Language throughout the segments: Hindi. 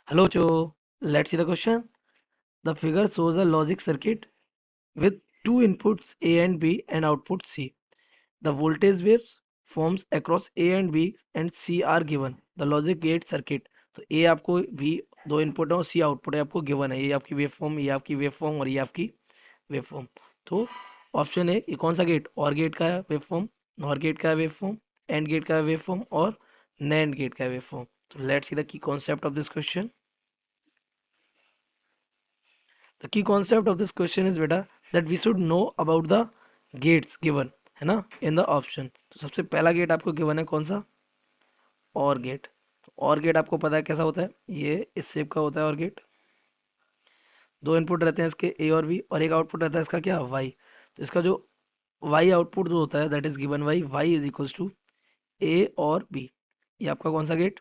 Hello, Joe. Let's see the question. The figure shows a logic circuit with two inputs A and B and output C. The voltage waves forms across A and B and C are given. The logic gate circuit. तो A आपको V दो इनपुट है और C आउटपुट है आपको गिवन है. ये आपकी वेव फॉर्म, ये आपकी वेव फॉर्म और ये आपकी वेव फॉर्म. तो ऑप्शन है ये कौन सा गेट? और गेट का है वेव फॉर्म, नॉर गेट का है वेव फॉर्म, एंड गेट का है वेव फॉर्म और नैंड गेट का है वेव फॉर्म. तो let's see the key concept of this question. The key concept of this question is बेटा that we should know about the gates given है ना in the option. तो सबसे पहला गेट आपको गिवन है कौन सा? और गेट. तो और गेट आपको पता है कैसा होता है? ये इस शेप का होता है और गेट. दो इनपुट रहते हैं इसके ए और बी और एक आउटपुट रहता है इसका क्या? वाई. तो इसका जो वाई आउटपुट जो होता है that is given Y Y is equals to A और बी. ये आपका कौन सा गेट?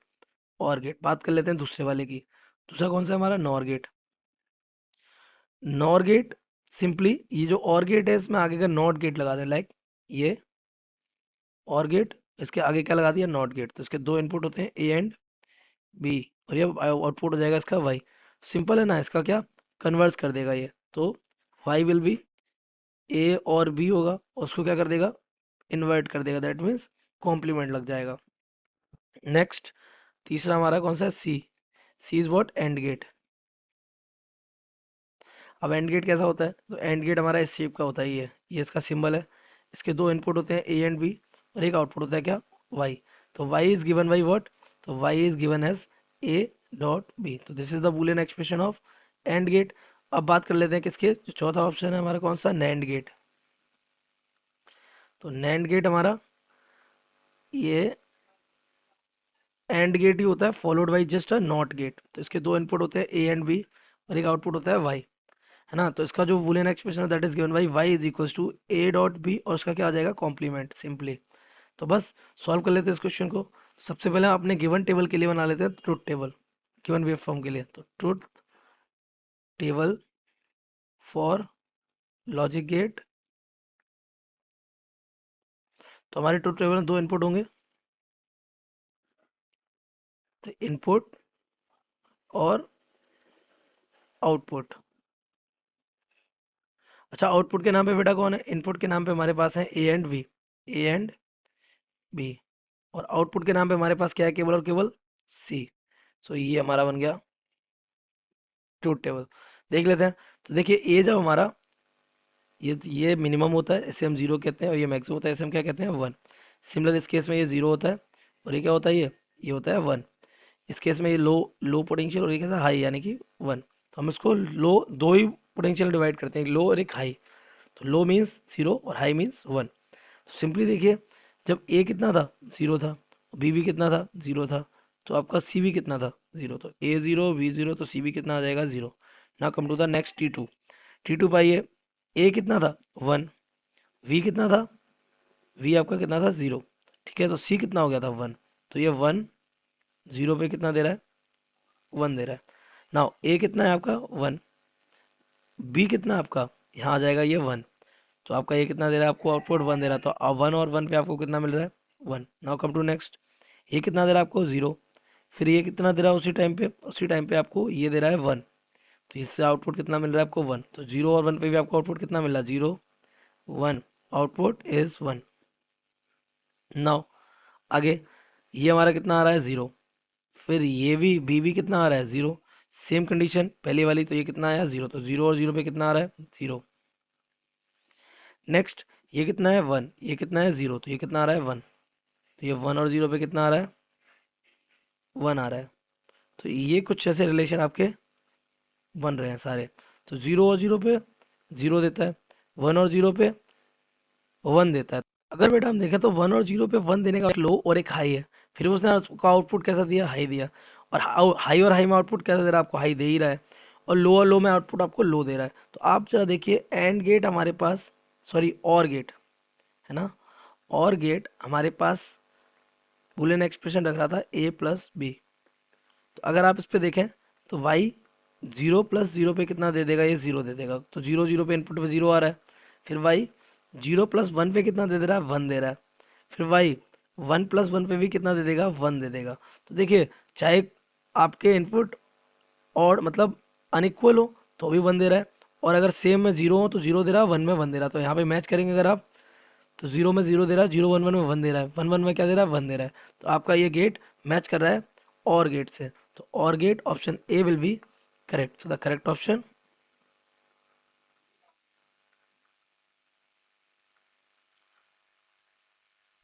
और गेट. बात कर लेते हैं दूसरे वाले की. दूसरा कौन सा है हमारा? Nor gate. Nor gate simply ये जो और गेट है इसमें आगे का नॉट गेट लगा दें लाइक ये और गेट. इसके आगे क्या लगा दिया? Not gate. तो इसके दो इनपुट होते हैं ए एंड बी और ये आउटपुट हो जाएगा इसका वाई. सिंपल है ना. इसका क्या कन्वर्स कर देगा ये. तो वाई विल बी ए और बी होगा और उसको क्या कर देगा? इन्वर्ट कर देगा. दैट मीन्स कॉम्प्लीमेंट लग जाएगा. नेक्स्ट तीसरा हमारा कौन सा है? C. C is what? And gate. अब एंड गेट कैसा होता है? तो एंड गेट हमारा इस शेप का होता है. ये इसका सिंबल है. इसके दो इनपुट होते हैं ए एंड बी और एक आउटपुट होता है क्या? वाई. तो Y is given by what? तो Y is given as A dot B. तो this is the Boolean expression of AND gate. अब बात कर लेते हैं किसके? जो चौथा ऑप्शन है हमारा कौन सा? Nand gate. तो नैंड गेट हमारा ये एंड गेट ही होता है followed by just a not gate. तो इसके दो इनपुट होते हैं ए एंड बी और एक आउटपुट होता है वाई है ना. तो इसका जो बूलियन एक्सप्रेशन है that is given by Y is equals to A dot B और उसका क्या आ जाएगा? Complement simply. तो बस सॉल्व कर लेते हैं इस क्वेश्चन को. सबसे पहले हम अपने गिवन टेबल के लिए बना लेते हैं truth table given wave form के लिए. तो truth table for logic gate. तो हमारे ट्रुथ टेबल में दो इनपुट होंगे. तो इनपुट और आउटपुट. अच्छा आउटपुट के नाम पे बेटा कौन है? इनपुट के नाम पे हमारे पास है A and B. A and B. और आउटपुट के नाम पे हमारे पास क्या है? केवल और केवल सी. सो ये हमारा बन गया ट्रुथ टेबल. देख लेते हैं. तो देखिए ए जब हमारा ये मिनिमम होता है इसे हम जीरो कहते हैं और ये मैक्सिमम होता है इसे हम क्या कहते हैं? वन. सिमिलर इस केस में ये जीरो होता है और ये क्या होता है? ये होता है वन. इस केस में ये लो लो पोटेंशियल और ये कैसा? हाई यानी कि वन. तो हम इसको लो दो ही पोटेंशियल डिवाइड करते हैं, एक लो और एक हाई. तो लो मीन्स जीरो और हाई मीन्स वन. तो सिंपली देखिए जब ए कितना था? जीरो था. बी भी कितना था? जीरो था. तो आपका सी भी कितना था? जीरो. तो ए जीरो बी जीरो तो सी भी कितना आ जाएगा? Zero. Now come to the next T two. T two पाइए. ए कितना था? वन. वी कितना था? वी आपका कितना था? जीरो. ठीक है. तो सी कितना हो गया था? वन. तो ये वन जीरो पे कितना दे रहा है? वन दे रहा है. नाउ ए कितना है आपका? वन. बी कितना है आपका? यहाँ आ जाएगा ये वन. तो आपका ये कितना दे रहा है आपको? आउटपुट वन दे रहा है. तो वन और वन पे आपको कितना मिल रहा है? One. Now come to next. ये कितना दे रहा है आपको? जीरो. फिर ये कितना दे रहा है उसी टाइम पे आपको ये दे रहा है वन. तो इससे आउटपुट कितना मिल रहा है आपको? वन. तो जीरो और वन पे भी आपको आउटपुट कितना मिल रहा है? Zero one. Output is one. Now आगे ये हमारा कितना आ रहा है? जीरो. फिर ये भी बी भी कितना आ रहा है? जीरो. सेम कंडीशन पहली वाली. तो ये कितना आया? जीरो. तो जीरो और जीरो पे कितना आ रहा है? जीरो. नेक्स्ट ये कितना है? वन. ये कितना है? जीरो. तो ये कितना आ रहा है? वन. तो ये वन और जीरो पे कितना आ रहा है? वन आ रहा है. तो ये कुछ ऐसे रिलेशन आपके बन रहे हैं सारे. तो जीरो और जीरो पे जीरो देता है. वन और जीरो पे वन देता है. अगर बेटा हम देखें तो वन और जीरो पे वन देने का एक लो और एक हाई है. फिर उसने उसका आउटपुट कैसा दिया? हाई दिया. और हाई और हाई में आउटपुट कैसा दे रहा है आपको? हाई दे ही रहा है. और लो में आउटपुट आपको लो दे रहा है. तो आप जरा देखिए एंड गेट हमारे पास, सॉरी और गेट है ना. और गेट हमारे पास बूलियन एक्सप्रेशन रख रहा था ए प्लस बी. तो अगर आप इस पे देखें तो वाई जीरो प्लस जीरो पे कितना दे देगा? ये जीरो दे देगा. तो जीरो जीरो पे इनपुट पे जीरो आ रहा है. फिर वाई जीरो प्लस वन पे कितना दे दे रहा है? वन दे रहा है. फिर वाई वन प्लस वन पे भी कितना दे देगा? वन दे देगा. तो देखिए चाहे आपके इनपुट और मतलब अनइक्वल हो तो भी 1 दे रहा है, और अगर सेम में जीरो हो तो जीरो दे रहा है, 1 में 1 दे रहा है। तो यहाँ पे मैच करेंगे अगर आप, तो जीरो में जीरो दे रहा है, जीरो वन वन में 1 दे रहा है, वन वन में क्या दे रहा है, 1 दे रहा है। तो आपका ये गेट मैच कर रहा है और गेट से। तो or gate option A will be correct. So the correct option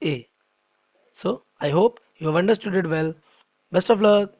A. So I hope you have understood it well. Best of luck.